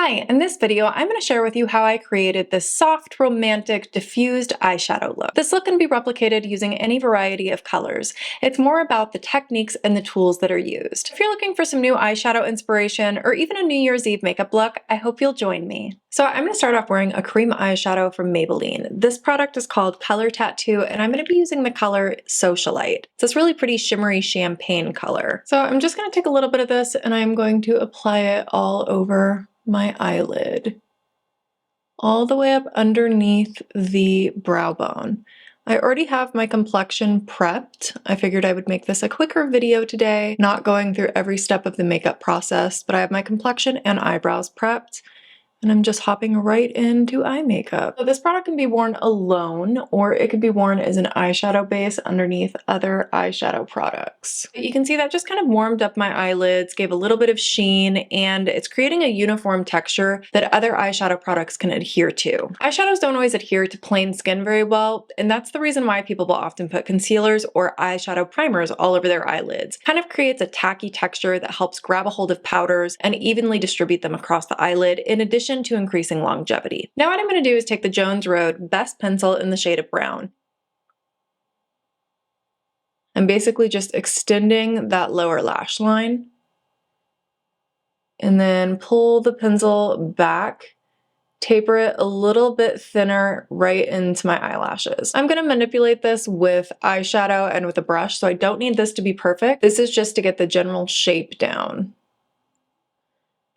Hi, in this video, I'm going to share with you how I created this soft, romantic, diffused eyeshadow look. This look can be replicated using any variety of colors. It's more about the techniques and the tools that are used. If you're looking for some new eyeshadow inspiration or even a New Year's Eve makeup look, I hope you'll join me. So I'm going to start off wearing a cream eyeshadow from Maybelline. This product is called Color Tattoo, and I'm going to be using the color Socialite. It's this really pretty shimmery champagne color. So I'm just going to take a little bit of this and I'm going to apply it all over my eyelid, all the way up underneath the brow bone. I already have my complexion prepped. I figured I would make this a quicker video today, not going through every step of the makeup process, but I have my complexion and eyebrows prepped. And I'm just hopping right into eye makeup. So this product can be worn alone, or it could be worn as an eyeshadow base underneath other eyeshadow products. You can see that just kind of warmed up my eyelids, gave a little bit of sheen, and it's creating a uniform texture that other eyeshadow products can adhere to. Eyeshadows don't always adhere to plain skin very well, and that's the reason why people will often put concealers or eyeshadow primers all over their eyelids. It kind of creates a tacky texture that helps grab a hold of powders and evenly distribute them across the eyelid, in addition to increasing longevity. Now what I'm going to do is take the Jones Road Best Pencil in the shade of brown. I'm basically just extending that lower lash line and then pull the pencil back, taper it a little bit thinner right into my eyelashes. I'm going to manipulate this with eyeshadow and with a brush, so I don't need this to be perfect. This is just to get the general shape down.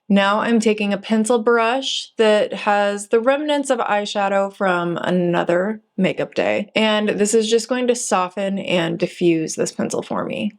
Now I'm taking a pencil brush that has the remnants of eyeshadow from another makeup day, and this is just going to soften and diffuse this pencil for me.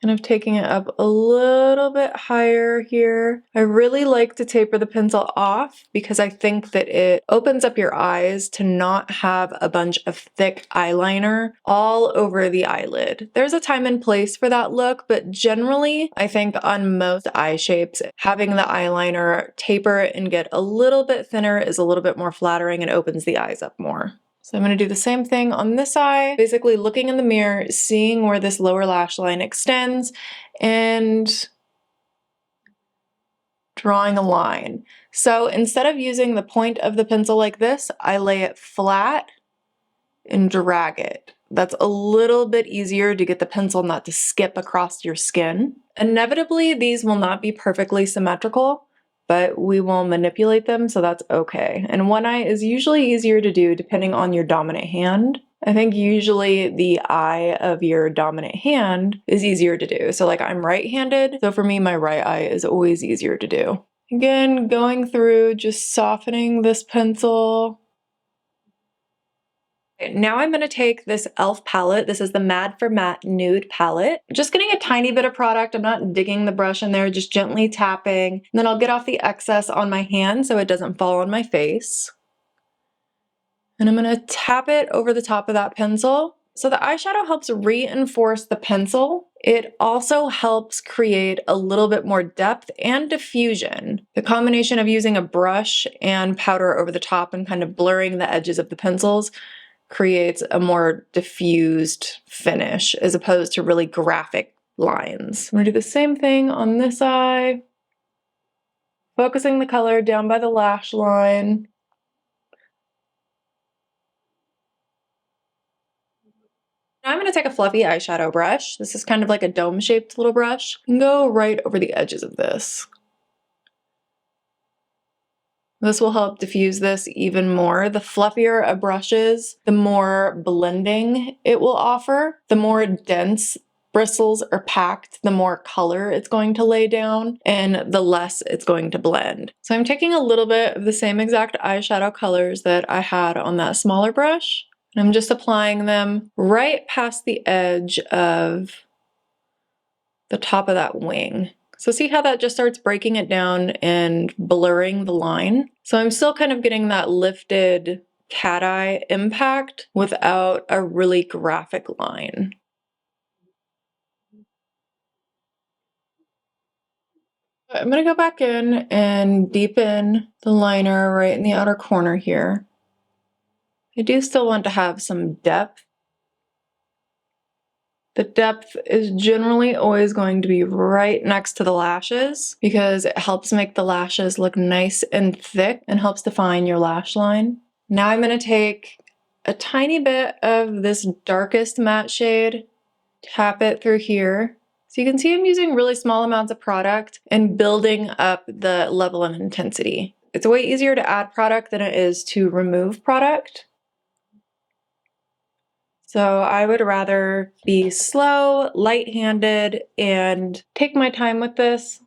Kind of taking it up a little bit higher here. I really like to taper the pencil off because I think that it opens up your eyes to not have a bunch of thick eyeliner all over the eyelid. There's a time and place for that look, but generally I think on most eye shapes, having the eyeliner taper and get a little bit thinner is a little bit more flattering and opens the eyes up more. So I'm going to do the same thing on this eye, basically looking in the mirror, seeing where this lower lash line extends, and drawing a line. So instead of using the point of the pencil like this, I lay it flat and drag it. That's a little bit easier to get the pencil not to skip across your skin. Inevitably, these will not be perfectly symmetrical, but we will manipulate them, so that's okay. And one eye is usually easier to do depending on your dominant hand. I think usually the eye of your dominant hand is easier to do. So like I'm right-handed, so for me, my right eye is always easier to do. Again, going through, just softening this pencil. Now I'm going to take this e.l.f. palette. This is the Mad for Matte Nude palette. Just getting a tiny bit of product. I'm not digging the brush in there, just gently tapping. And then I'll get off the excess on my hand so it doesn't fall on my face. And I'm going to tap it over the top of that pencil. So the eyeshadow helps reinforce the pencil. It also helps create a little bit more depth and diffusion. The combination of using a brush and powder over the top and kind of blurring the edges of the pencils creates a more diffused finish as opposed to really graphic lines. I'm gonna do the same thing on this eye, focusing the color down by the lash line. Now I'm gonna take a fluffy eyeshadow brush. This is kind of like a dome-shaped little brush, and go right over the edges of this. This will help diffuse this even more. The fluffier a brush is, the more blending it will offer. The more dense bristles are packed, the more color it's going to lay down, and the less it's going to blend. So I'm taking a little bit of the same exact eyeshadow colors that I had on that smaller brush, and I'm just applying them right past the edge of the top of that wing. So see how that just starts breaking it down and blurring the line? So I'm still kind of getting that lifted cat eye impact without a really graphic line. I'm gonna go back in and deepen the liner right in the outer corner here. I do still want to have some depth. The depth is generally always going to be right next to the lashes because it helps make the lashes look nice and thick and helps define your lash line. Now I'm going to take a tiny bit of this darkest matte shade, tap it through here. So you can see I'm using really small amounts of product and building up the level of intensity. It's way easier to add product than it is to remove product. So I would rather be slow, light-handed, and take my time with this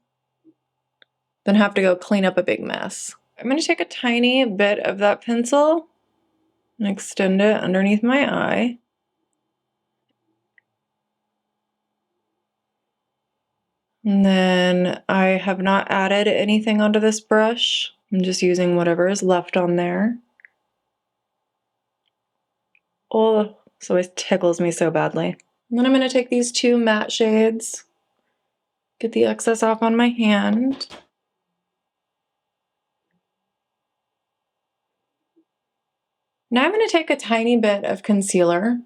than have to go clean up a big mess. I'm going to take a tiny bit of that pencil and extend it underneath my eye. And then I have not added anything onto this brush. I'm just using whatever is left on there. Oh, this always tickles me so badly. And then I'm going to take these two matte shades, get the excess off on my hand. Now I'm going to take a tiny bit of concealer.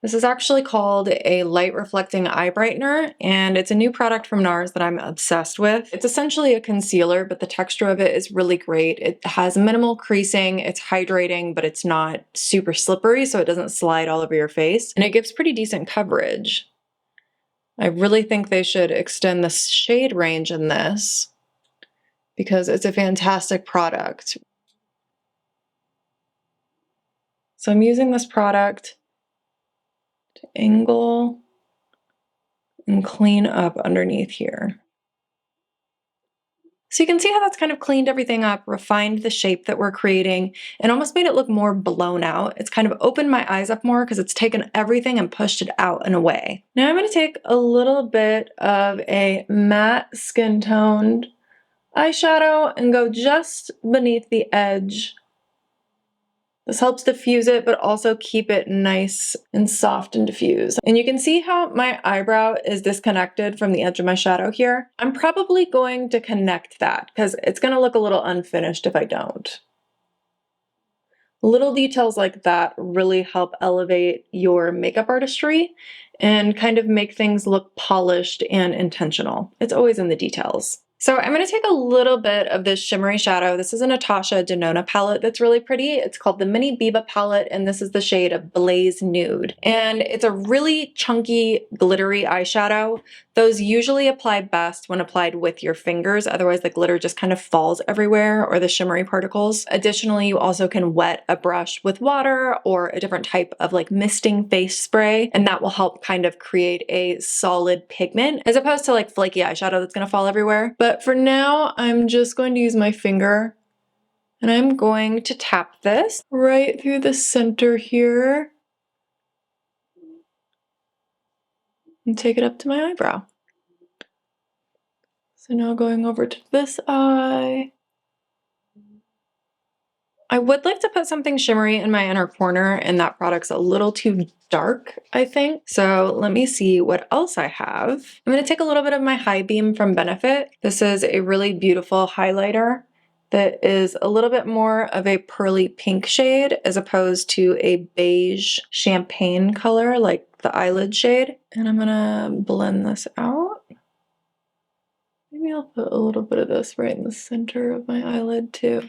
This is actually called a light reflecting eye brightener, and it's a new product from NARS that I'm obsessed with. It's essentially a concealer, but the texture of it is really great. It has minimal creasing, it's hydrating, but it's not super slippery, so it doesn't slide all over your face, and it gives pretty decent coverage. I really think they should extend the shade range in this because it's a fantastic product. So I'm using this product to angle and clean up underneath here. So you can see how that's kind of cleaned everything up, refined the shape that we're creating, and almost made it look more blown out. It's kind of opened my eyes up more because it's taken everything and pushed it out and away. Now I'm going to take a little bit of a matte skin toned eyeshadow and go just beneath the edge. This helps diffuse it, but also keep it nice and soft and diffused. And you can see how my eyebrow is disconnected from the edge of my shadow here. I'm probably going to connect that because it's going to look a little unfinished if I don't. Little details like that really help elevate your makeup artistry and kind of make things look polished and intentional. It's always in the details. So I'm going to take a little bit of this shimmery shadow. This is a Natasha Denona palette that's really pretty. It's called the Mini Biba palette, and this is the shade of Blaze Nude. And it's a really chunky, glittery eyeshadow. Those usually apply best when applied with your fingers, otherwise the glitter just kind of falls everywhere, or the shimmery particles. Additionally, you also can wet a brush with water or a different type of like misting face spray, and that will help kind of create a solid pigment as opposed to like flaky eyeshadow that's going to fall everywhere. But for now, I'm just going to use my finger and I'm going to tap this right through the center here and take it up to my eyebrow. So now going over to this eye. I would like to put something shimmery in my inner corner, and that product's a little too dark, I think. So let me see what else I have. I'm going to take a little bit of my High Beam from Benefit. This is a really beautiful highlighter that is a little bit more of a pearly pink shade as opposed to a beige champagne color like the eyelid shade. And I'm going to blend this out. Maybe I'll put a little bit of this right in the center of my eyelid too.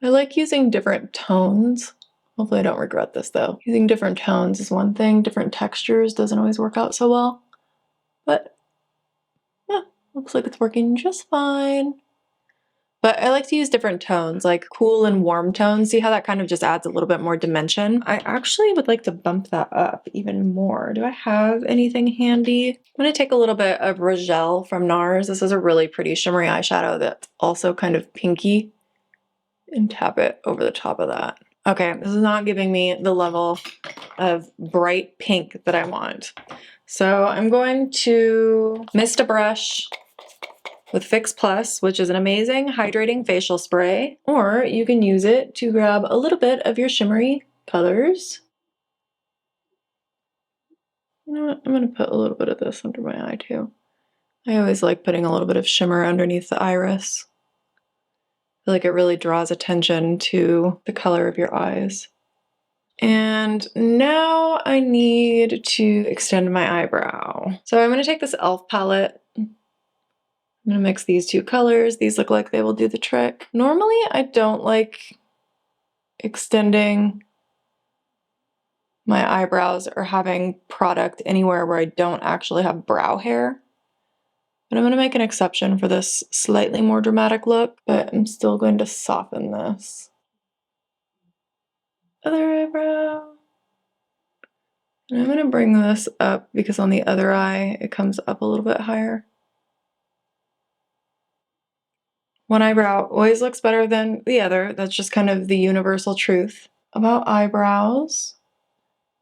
I like using different tones. Hopefully I don't regret this though. Using different tones is one thing, different textures doesn't always work out so well. But yeah, looks like it's working just fine. But I like to use different tones, like cool and warm tones. See how that kind of just adds a little bit more dimension? I actually would like to bump that up even more. Do I have anything handy? I'm going to take a little bit of Rogel from NARS. This is a really pretty shimmery eyeshadow that's also kind of pinky. And tap it over the top of that. Okay, this is not giving me the level of bright pink that I want. So I'm going to mist a brush with Fix Plus, which is an amazing hydrating facial spray, or you can use it to grab a little bit of your shimmery colors. You know what, I'm gonna put a little bit of this under my eye too. I always like putting a little bit of shimmer underneath the iris. I feel like it really draws attention to the color of your eyes. And now I need to extend my eyebrow. So I'm gonna take this e.l.f. palette. I'm gonna mix these two colors. These look like they will do the trick. Normally I don't like extending my eyebrows or having product anywhere where I don't actually have brow hair. But I'm gonna make an exception for this slightly more dramatic look, but I'm still going to soften this. Other eyebrow. And I'm gonna bring this up because on the other eye, it comes up a little bit higher. One eyebrow always looks better than the other. That's just kind of the universal truth about eyebrows.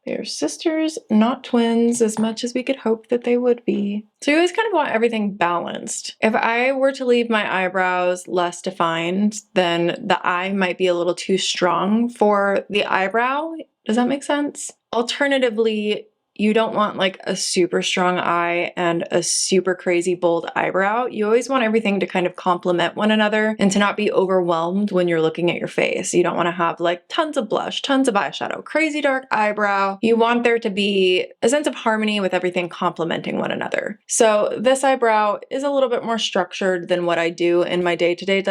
They're sisters, not twins, as much as we could hope that they would be. So you always kind of want everything balanced. If I were to leave my eyebrows less defined, then the eye might be a little too strong for the eyebrow. Does that make sense? Alternatively, you don't want like a super strong eye and a super crazy bold eyebrow. You always want everything to kind of complement one another and to not be overwhelmed when you're looking at your face. You don't want to have like tons of blush, tons of eyeshadow, crazy dark eyebrow. You want there to be a sense of harmony with everything complementing one another. So this eyebrow is a little bit more structured than what I do in my day-to-day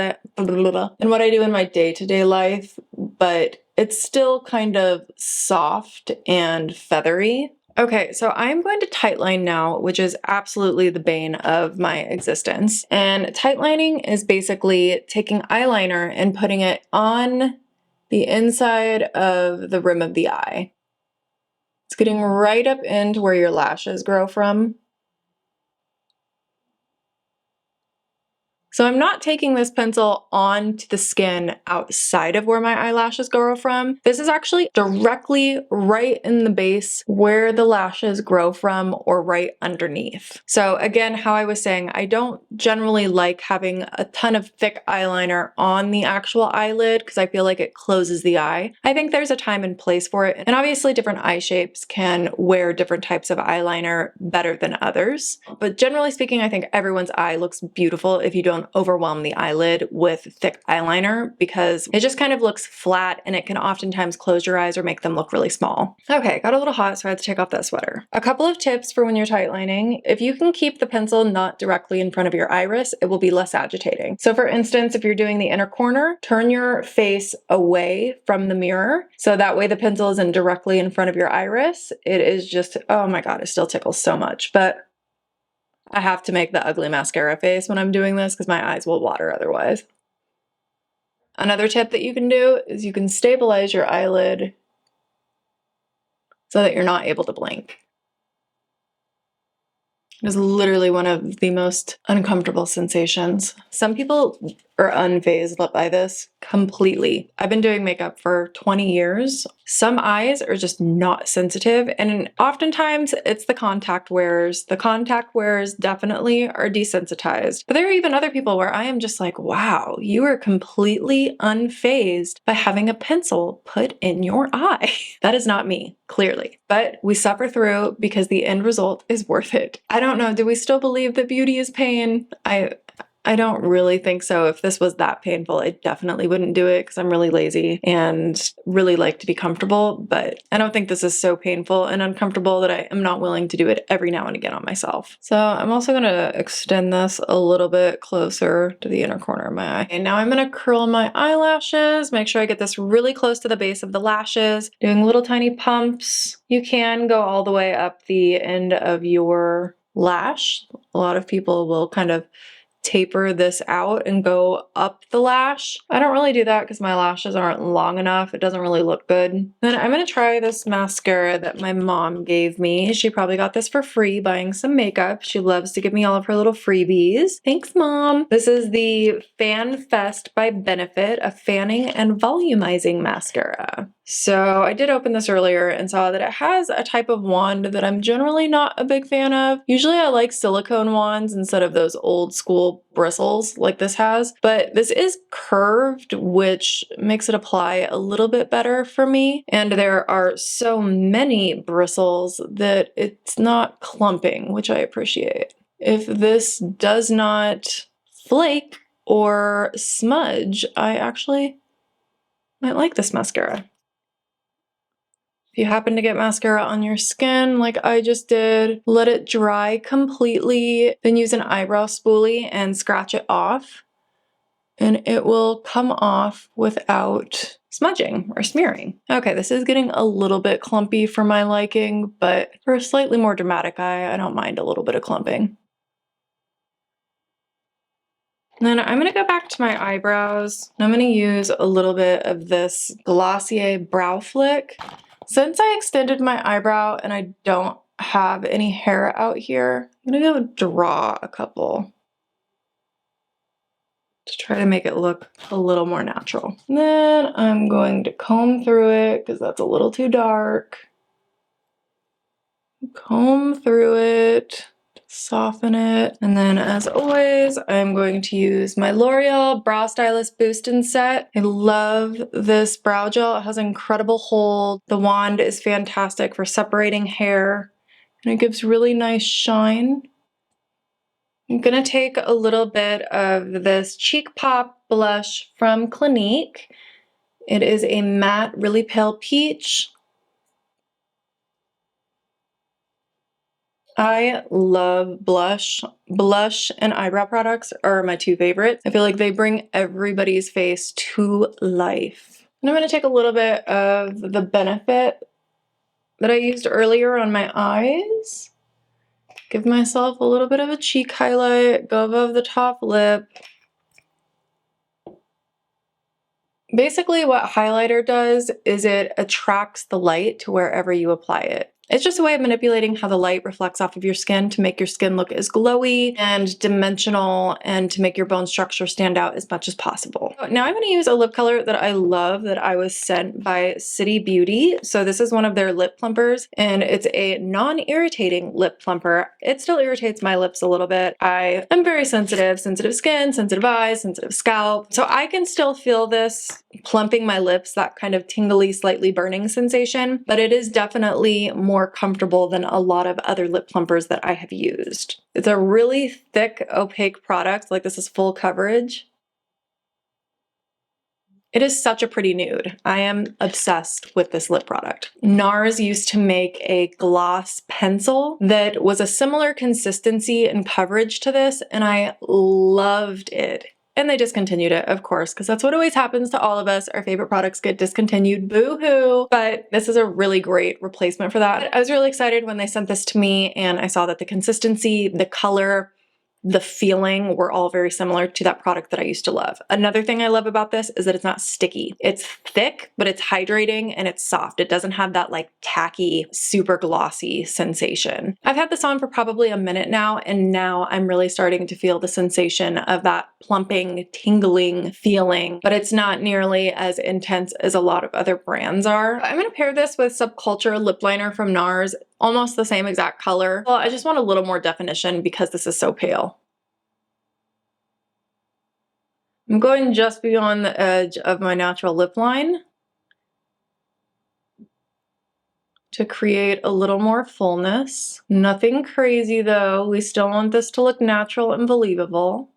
life, but it's still kind of soft and feathery. Okay, so I'm going to tightline now, which is absolutely the bane of my existence. And tightlining is basically taking eyeliner and putting it on the inside of the rim of the eye. It's getting right up into where your lashes grow from. So I'm not taking this pencil onto the skin outside of where my eyelashes grow from. This is actually directly right in the base where the lashes grow from or right underneath. So again, how I was saying, I don't generally like having a ton of thick eyeliner on the actual eyelid because I feel like it closes the eye. I think there's a time and place for it. And obviously different eye shapes can wear different types of eyeliner better than others. But generally speaking, I think everyone's eye looks beautiful if you don't overwhelm the eyelid with thick eyeliner because it just kind of looks flat and it can oftentimes close your eyes or make them look really small. Okay, got a little hot, so I had to take off that sweater. A couple of tips for when you're tightlining. If you can keep the pencil not directly in front of your iris, it will be less agitating. So for instance, if you're doing the inner corner, turn your face away from the mirror so that way the pencil isn't directly in front of your iris. It is just, oh my God, it still tickles so much, but I have to make the ugly mascara face when I'm doing this because my eyes will water otherwise. Another tip that you can do is you can stabilize your eyelid so that you're not able to blink. It is literally one of the most uncomfortable sensations. Some people are unfazed by this completely. I've been doing makeup for 20 years. Some eyes are just not sensitive, and oftentimes it's the contact wearers. The contact wearers definitely are desensitized. But there are even other people where I am just like, wow, you are completely unfazed by having a pencil put in your eye. That is not me, clearly. But we suffer through because the end result is worth it. I don't know, do we still believe that beauty is pain? I don't really think so. If this was that painful, I definitely wouldn't do it because I'm really lazy and really like to be comfortable, but I don't think this is so painful and uncomfortable that I am not willing to do it every now and again on myself. So I'm also going to extend this a little bit closer to the inner corner of my eye. And now I'm going to curl my eyelashes, make sure I get this really close to the base of the lashes, doing little tiny pumps. You can go all the way up the end of your lash. A lot of people will kind of taper this out and go up the lash. I don't really do that because my lashes aren't long enough. It doesn't really look good. Then I'm going to try this mascara that my mom gave me. She probably got this for free buying some makeup. She loves to give me all of her little freebies. Thanks, Mom. This is the Fan Fest by Benefit, a fanning and volumizing mascara. So I did open this earlier and saw that it has a type of wand that I'm generally not a big fan of. Usually I like silicone wands instead of those old school bristles like this has, but this is curved, which makes it apply a little bit better for me. And there are so many bristles that it's not clumping, which I appreciate. If this does not flake or smudge, I actually might like this mascara. you happen to get mascara on your skin like I just did, let it dry completely, then use an eyebrow spoolie and scratch it off, and it will come off without smudging or smearing. Okay, this is getting a little bit clumpy for my liking, but for a slightly more dramatic eye, I don't mind a little bit of clumping. And then I'm gonna go back to my eyebrows. I'm gonna use a little bit of this Glossier Brow Flick. Since I extended my eyebrow and I don't have any hair out here, I'm gonna go draw a couple to try to make it look a little more natural. And then I'm going to comb through it because that's a little too dark. Comb through it. Soften it. And then as always, I'm going to use my L'Oreal Brow Stylist Boost and Set. I love this brow gel. It has an incredible hold. The wand is fantastic for separating hair and it gives really nice shine. I'm gonna take a little bit of this Cheek Pop blush from Clinique. It is a matte, really pale peach. I love blush. Blush and eyebrow products are my two favorites. I feel like they bring everybody's face to life. And I'm going to take a little bit of the Benefit that I used earlier on my eyes. Give myself a little bit of a cheek highlight, go above the top lip. Basically what highlighter does is it attracts the light to wherever you apply it. It's just a way of manipulating how the light reflects off of your skin to make your skin look as glowy and dimensional and to make your bone structure stand out as much as possible. Now I'm going to use a lip color that I love that I was sent by City Beauty. So this is one of their lip plumpers and it's a non-irritating lip plumper. It still irritates my lips a little bit. I am very sensitive skin, sensitive eyes, sensitive scalp. So I can still feel this plumping my lips, that kind of tingly, slightly burning sensation, but it is definitely more comfortable than a lot of other lip plumpers that I have used. It's a really thick, opaque product, like this is full coverage. It is such a pretty nude. I am obsessed with this lip product. NARS used to make a gloss pencil that was a similar consistency and coverage to this, and I loved it. And they discontinued it, of course, because that's what always happens to all of us. Our favorite products get discontinued, boo-hoo. But this is a really great replacement for that. I was really excited when they sent this to me and I saw that the consistency, the color, the feeling were all very similar to that product that I used to love. Another thing I love about this is that it's not sticky. It's thick, but it's hydrating and it's soft. It doesn't have that like tacky, super glossy sensation. I've had this on for probably a minute now, and now I'm really starting to feel the sensation of that plumping, tingling feeling, but it's not nearly as intense as a lot of other brands are. I'm gonna pair this with Subculture lip liner from NARS. Almost the same exact color. Well, I just want a little more definition because this is so pale. I'm going just beyond the edge of my natural lip line to create a little more fullness. Nothing crazy though. We still want this to look natural and believable.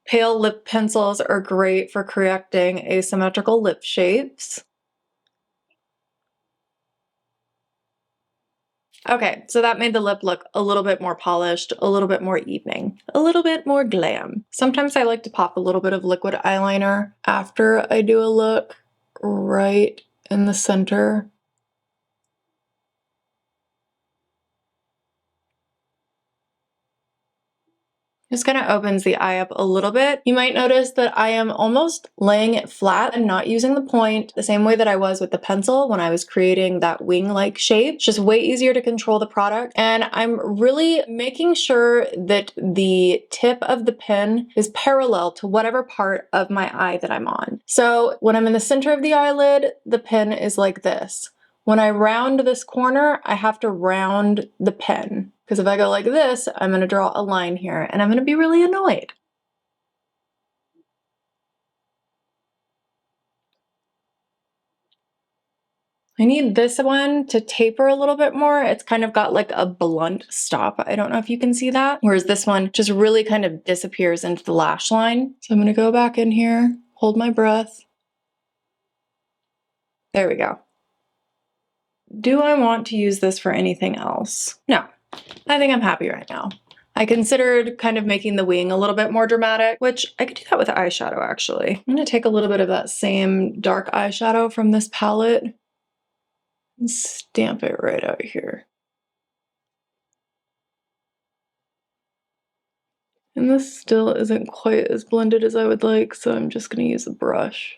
Pale lip pencils are great for correcting asymmetrical lip shapes. Okay, so that made the lip look a little bit more polished, a little bit more evening, a little bit more glam. Sometimes I like to pop a little bit of liquid eyeliner after I do a look right in the center. Just kind of opens the eye up a little bit. You might notice that I am almost laying it flat and not using the point the same way that I was with the pencil when I was creating that wing-like shape. It's just way easier to control the product. And I'm really making sure that the tip of the pen is parallel to whatever part of my eye that I'm on. So when I'm in the center of the eyelid, the pen is like this. When I round this corner, I have to round the pen. Because if I go like this, I'm going to draw a line here and I'm going to be really annoyed. I need this one to taper a little bit more. It's kind of got like a blunt stop. I don't know if you can see that. Whereas this one just really kind of disappears into the lash line. So I'm going to go back in here, hold my breath. There we go. Do I want to use this for anything else? No, I think I'm happy right now. I considered kind of making the wing a little bit more dramatic, which I could do that with eyeshadow actually. I'm gonna take a little bit of that same dark eyeshadow from this palette and stamp it right out here. And this still isn't quite as blended as I would like, so I'm just gonna use a brush.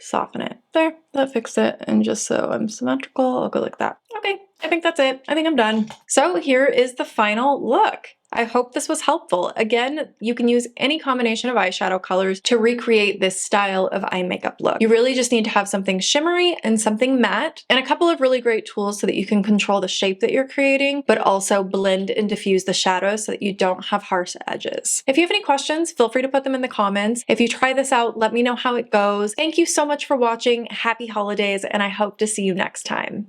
Soften it. There, that fixed it. And just so I'm symmetrical, I'll go like that. Okay, I think that's it. I think I'm done. So here is the final look. I hope this was helpful. Again, you can use any combination of eyeshadow colors to recreate this style of eye makeup look. You really just need to have something shimmery and something matte, and a couple of really great tools so that you can control the shape that you're creating, but also blend and diffuse the shadows so that you don't have harsh edges. If you have any questions, feel free to put them in the comments. If you try this out, let me know how it goes. Thank you so much for watching. Happy holidays, and I hope to see you next time.